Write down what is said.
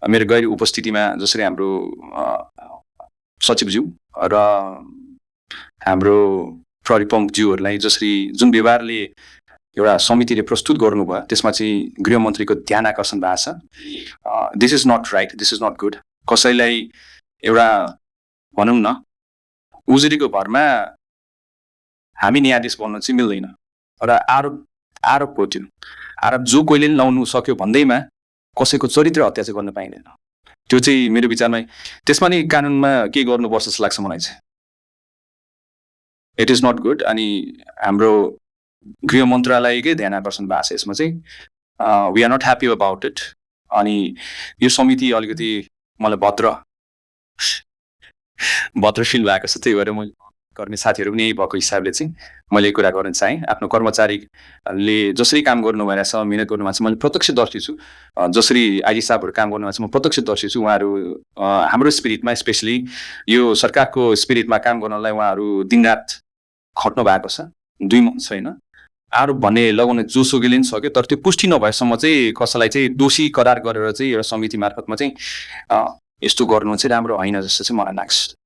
मेरो गैर उपस्थितिमा जसरी हाम्रो सचिवज्यू र हाम्रो प्रहरी प्रमुखज्यूहरूलाई जसरी जुन व्यवहारले एउटा समितिले प्रस्तुत गर्नुभयो त्यसमा चाहिँ गृहमन्त्रीको ध्यान आकर्षण भएको छ। This is not right, this is not good. कसैलाई एउटा भनौँ न उजुरीको भरमा हामी न्यायाधीश बन्न चाहिँ मिल्दैन र आरोप हो त्यो। आरोप जो कोहीले लाउनु सक्यो भन्दैमा कसैको चरित्र हत्या चाहिँ गर्न पाइँदैन। त्यो चाहिँ मेरो विचारमा त्यसमा नि कानुनमा के गर्नुपर्छ जस्तो लाग्छ मलाई चाहिँ। It is not good. अनि हाम्रो गृह मन्त्रालयकै ध्यान आकर्षण भएको छ यसमा चाहिँ। We are not happy about it. अनि यो समिति अलिकति मलाई भद्रशील भएको छ, त्यही भएर मैले गर्ने साथीहरू पनि यही भएको हिसाबले चाहिँ मैले कुरा गर्न चाहेँ। आफ्नो कर्मचारीले जसरी काम गर्नु भइरहेछ, मिहिनेत गर्नुभएको छ, मैले प्रत्यक्षदर्शी छु। जसरी आइजी साहबहरू काम गर्नुभएको छ म प्रत्यक्षदर्शी छु। उहाँहरू हाम्रो स्पिरिटमा, स्पेसली यो सरकारको स्पिरिटमा काम गर्नलाई उहाँहरू दिनरात खट्नु भएको छ। 2 मन छैन आरोप भन्ने लगाउने जोसुकैले पनि सक्यो, तर त्यो पुष्टि नभएसम्म चाहिँ कसैलाई चाहिँ दोषी करार गरेर चाहिँ एउटा समिति मार्फतमा चाहिँ यस्तो गर्नु चाहिँ राम्रो होइन जस्तो चाहिँ मलाई लाग्छ।